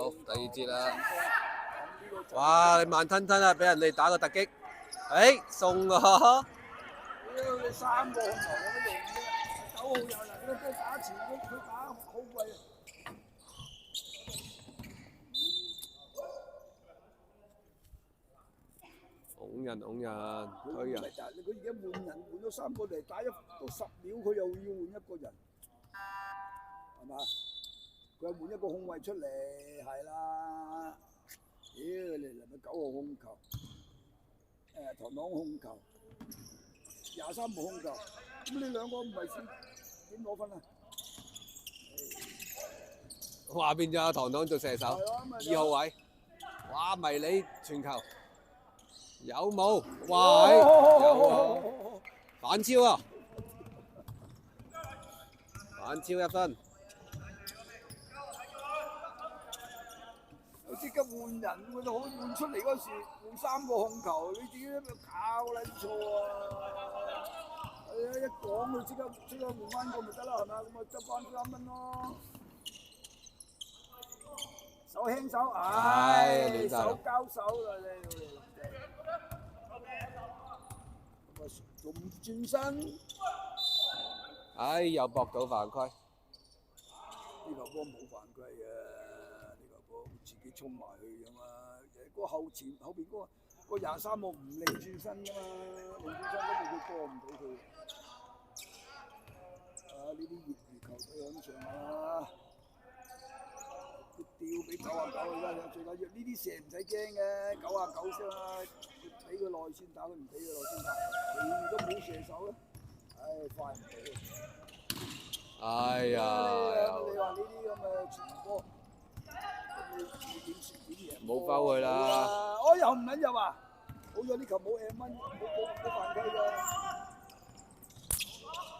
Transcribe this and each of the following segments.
好，第二節啦。哇！你慢吞吞啊，俾人哋打個突擊。誒，送喎！你3個控球有乜用啫？9號又嚟啦，佢打前鋒，佢打後衞。拱人，推人。佢而家換人換咗3個嚟打都10秒，佢又要換一個人，係嘛？佢又換一個控衞出嚟，係啦。屌你嚟咪9號控球，唐朗控球，23號控球，咁你兩個唔係先點攞分啊？哇！變咗唐唐做射手，2號位。哇！迷你傳球。有冇？哇！有反超啊！反超1分。我即刻換人，我就可以換出嚟嗰時換3個控球，你自己喺度搞撚錯啊！一講佢即刻換翻個咪得啦，係咪？咁咪執翻3分咯。手輕手，手交手啦你。仲唔轉身？又搏到犯規。呢球波冇犯規嘅，呢球波自己衝埋去㗎嘛。嗰後邊嗰個23號唔擰轉身㗎嘛，擰轉身根本佢過唔到佢。呢啲業餘球隊響上啊！吊俾99而家最緊要呢啲射唔使驚嘅，99先啦。俾佢內線打，佢唔俾佢內線打，佢都冇射手咧，快唔到。哎呀！你話呢啲咁嘅傳波，咁你點贏？冇包佢啦！我又唔撚入啊！好咗呢球冇M蚊，冇犯規㗎。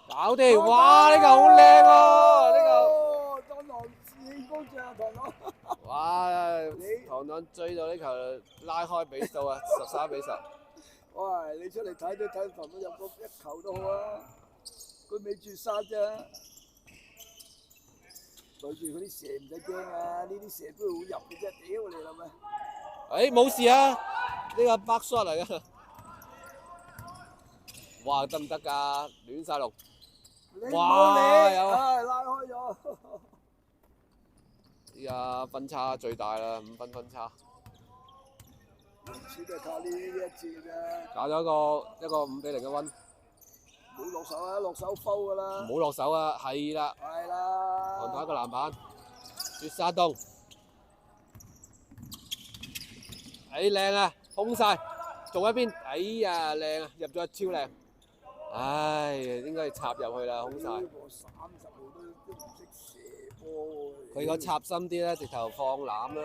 搞掂！哇！呢球好靚喎，呢球。當堂士氣高漲，唐朗。哇！唐朗追到呢球拉開比數啊，13-10。喂，你出嚟睇都睇唐朗入個1球都好啊，佢未絕殺啫。對住嗰啲蛇唔使驚啊，呢啲蛇都會入嘅啫，屌你啦咩？冇事啊，呢個 back shot 嚟㗎。哇！得唔得㗎？亂晒龍。哇！有拉開咗。依家分差最大啦，5分分差。主要係靠呢一節啫。搞咗一個5-0嘅溫。唔好落手啊！落手摟㗎啦。唔好落手啊！係啦。係啦。韓台一個籃板，絕殺洞。靚啊，空晒，仲一邊，靚啊，入咗超靚。應該插入去啦，空晒。30號都唔識射波。佢個插深啲咧，直頭放籃啦。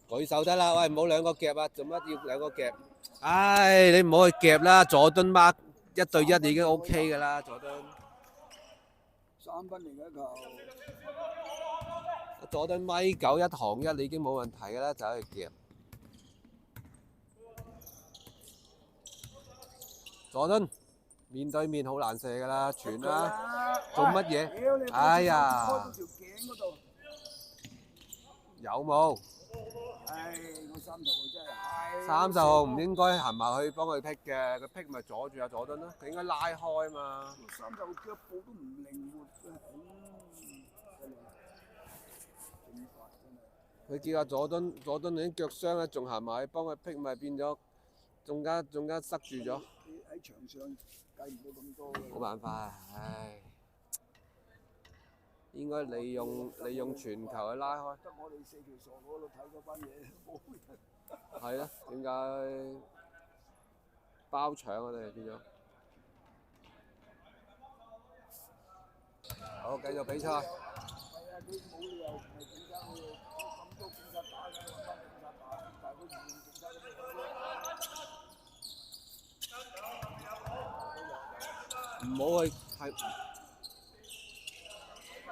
舉手得啦，喂，唔好兩個夾啊！做乜要兩個夾？你唔好去夾啦，佐敦 mark 1對1已經 OK 㗎啦，佐敦。3分嚟嘅球。佐敦1.9米1行1，你已經冇問題㗎啦，就去夾。佐敦面對面好難射㗎啦，傳啦，做乜嘢？哎呀！開到條頸嗰度。有冇？我30號真係。30號唔應該行埋去幫佢劈嘅，佢劈咪阻住阿佐敦咯，佢應該拉開嘛。30號腳步都唔靈活佢叫阿佐敦已經腳傷啦，仲行埋去幫佢劈咪變咗，仲加塞住咗。喺場上計唔到咁多嘅。冇辦法啊，應該利用傳球去拉開。得我哋4條傻佬喺度睇嗰班嘢，冇人。係咯，點解包搶我哋變咗？好，繼續比賽。係啊，佢冇理由唔係警察，佢哋咁多警察打嘅，揾翻警察打，但係佢唔用警察咁樣。唔好去係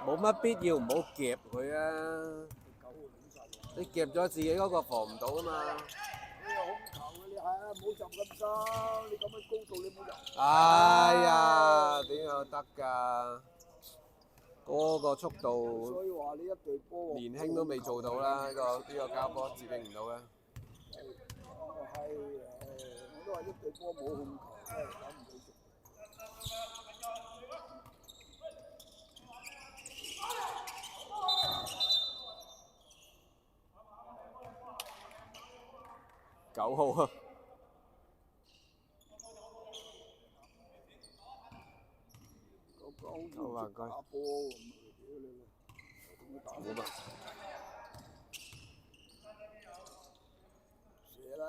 冇乜必要，唔好夾佢啊！你夾咗自己嗰個防唔到啊嘛！你又控球嘅，你係啊，唔好浸咁深，你咁嘅高度你冇入。哎呀，點又得㗎？嗰個速度所以話你一隊波年輕都未做到啦，呢個交波致敬唔到啦。係我都話一隊波冇控球，真係搞唔到食。9號啊！九萬雞打波咁，屌你啦！同佢打冇乜射啦，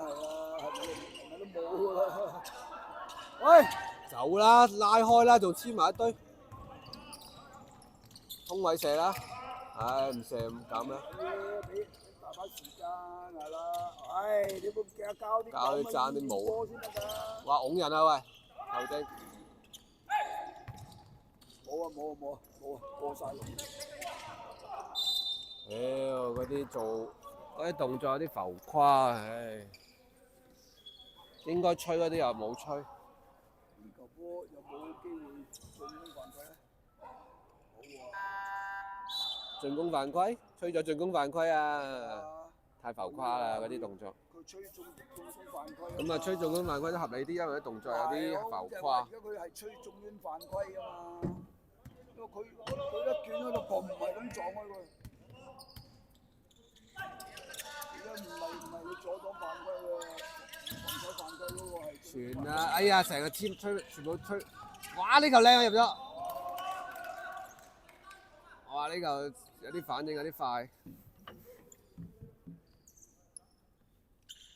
係啦，係咪都冇㗎啦？喂，走啦，拉開啦，仲黐埋一堆，空位射啦，唉唔射唔敢啦。俾大把時間係啦，唉，你冇夾交啲教你爭啲毛波先得㗎。哇！擁人啊喂，球證。冇啊，過晒龍。屌，嗰啲動作有啲浮誇，唉，應該吹嗰啲又冇吹。球波有冇機會進攻犯規咧？好喎。進攻犯規，吹咗進攻犯規啊！太浮誇啦嗰啲動作。佢吹進攻犯規。咁啊，吹進攻犯規都合理啲，因為啲動作有啲浮誇。而家佢係吹中遠犯規啊嘛。因為佢一捲喺度砰，唔係咁撞開佢。而家唔係你阻擋犯規喎，防守犯規嗰個係。傳啊！哎呀，成個 team 吹，全部吹。哇！呢球靚啊，入咗。哇！呢球有啲反應，有啲快。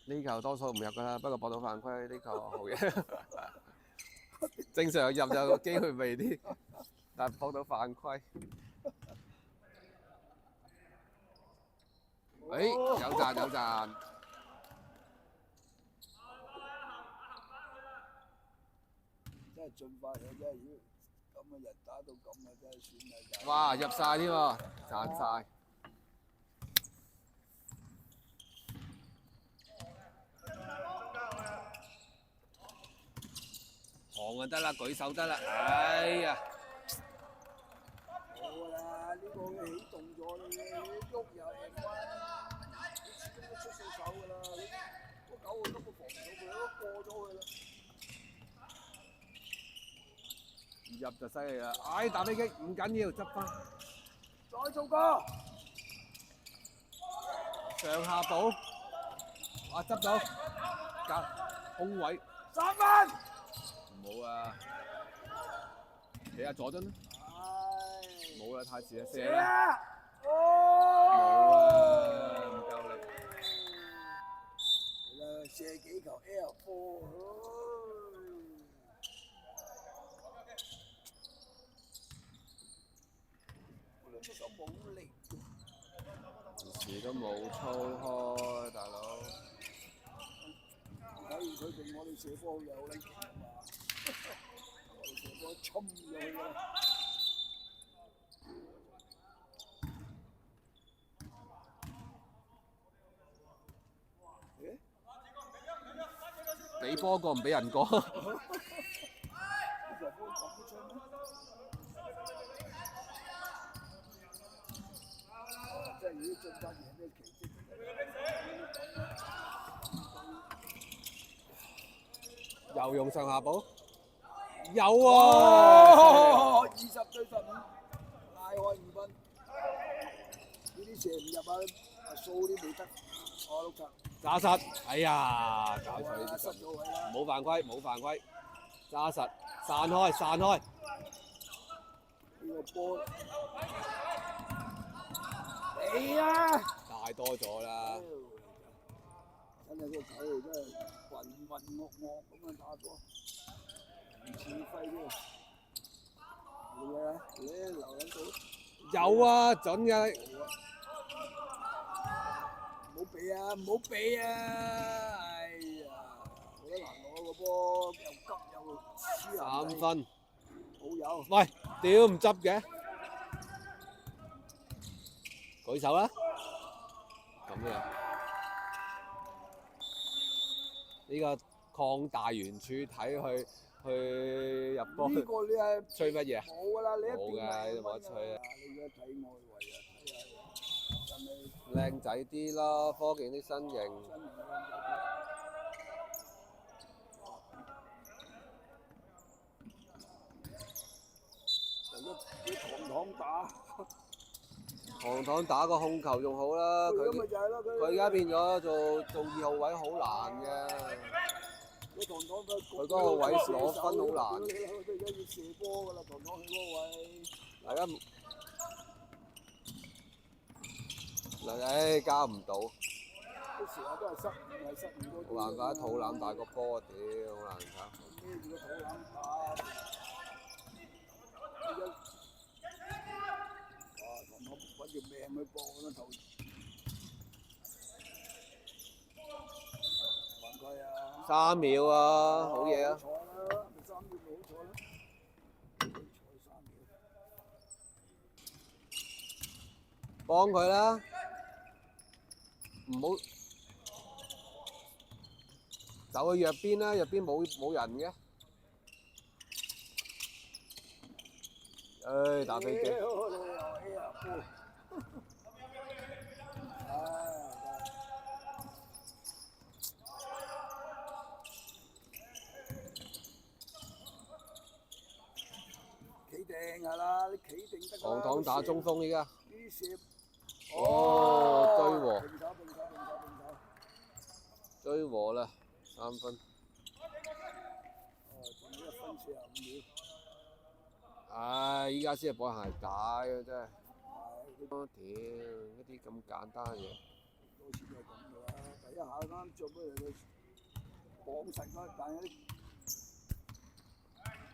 呢球多數唔入㗎啦，不過搏到犯規，呢球好嘢。正常入就機會微啲。但係搏到犯規，有賺有賺，真係盡快啊！真係如果咁嘅人打到咁啊，真係算係。哇！入晒添喎，賺晒。行就得啦，舉手得啦，哎呀！呢個起動咗啦，喐又贏啦，你始終都出四手㗎啦，嗰9號根本防唔到佢，都過咗佢啦。入就犀利啦！哎，打飛機唔緊要，執翻。再做個上下補，哇執到，隔空位3分。冇啊！企下佐敦啦。冇啦，太遲啦，射啦！冇啊，唔夠力。係啦，射幾球 L 波，我兩隻手冇力。時都冇操開，大佬。睇完佢同我哋射波有撚勁啊嘛！我哋射波衝咗去啦。俾波過唔俾人過。又用上下補，有喎！20對15，拉開2分。呢啲射唔入啊！數啲未得，6球。揸實，哎呀，搞錯呢啲失咗位啦！冇犯規，冇犯規，揸實，散開，散開。呢個波，你啊！大多咗啦。真係個球真係渾渾噩噩咁樣打咗，唔似揮啫。你啊，你留喺度。有啊，準嘅。唔好俾啊！唔好俾啊！哎呀，好難攞個波，又急又黐人。3分。好有。喂，屌唔執嘅，舉手啦。咁樣。呢個擴大圓柱睇佢去入波。呢個你係吹乜嘢啊？冇㗎啦，你一冇㗎，呢度冇得吹啊！你而家睇外圍啊，睇下真係靚仔啲咯，科技啲身形。真係靚仔啲。啲堂打，堂打個控球仲好啦，佢咪就係咯，佢而家變咗做2號位好難嘅。佢嗰個位攞分好難。佢而家要射波㗎啦，堂去嗰個位。大家嗱，交唔到。啲時候都係失誤多。冇辦法，肚腩大個波啊！屌，好難搞。孭住個肚腩打。哇！揾條命去搏嗰頭。還佢啊！3秒啊，好嘢啊！錯啦，咪3秒咪好錯啦。錯3秒。幫佢啦，唔好走去弱邊啦，弱邊冇人嘅。唉，打飛機。企定係啦，你企定得㗎啦。堂打中鋒依家。啲射。追和。並手。追和啦，3分。仲有1分45秒。唉，依家先係補鞋帶啊！真係。屌，一啲咁簡單嘅嘢。多次都係咁㗎啦，第一下啱做咩嚟嘅綁實啦，但係啲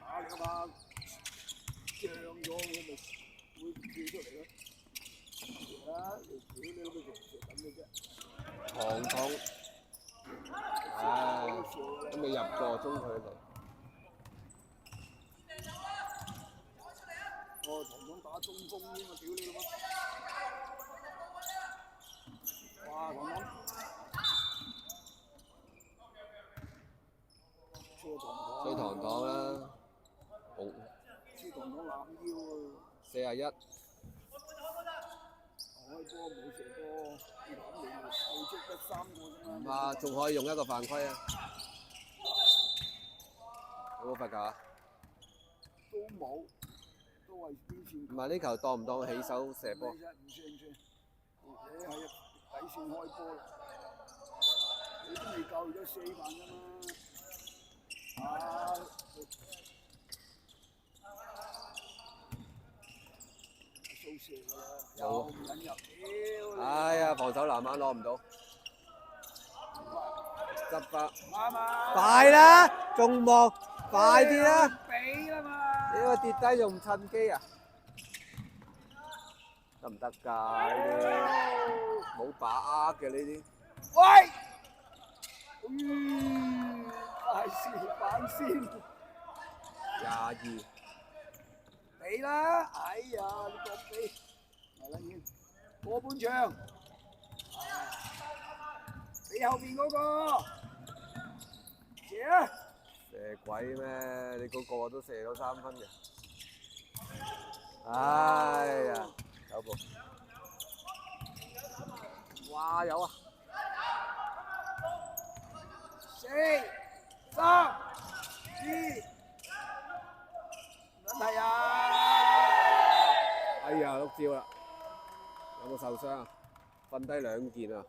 打兩下漲咗，佢咪會跳出嚟咯。係啊，你屌你老味做咁嘅啫。堂，唉，都未入過中距離。堂打中鋒添啊！屌你老母！哇！吹堂啦，好。吹堂攬腰啊！41。開波冇射波，未捉得3個啫嘛。唔怕，仲可以用一個犯規啊！有冇罰球啊？都冇，都係邊線。唔係呢球當唔當起手射波？唔算。你係底線開波啦，你都未夠咗4萬啫嘛。掃射㗎啦，又唔引入，哎呀，防守籃板攞唔到，執法。啱啊！快啦，仲望，快啲啦！俾啦嘛！你個跌低仲唔趁機啊？得唔得㗎？呢啲冇把握嘅呢啲。喂！大師反先。22。俾啦！哎呀，你講俾，嚟啦先，過半場，俾後邊嗰個，射啊！射鬼咩？你個個都射到3分嘅。哎呀，有步。哇，有啊！4、3、2，真係啊！哎呀，碌蕉啦！有冇受傷啊？瞓低2件啊！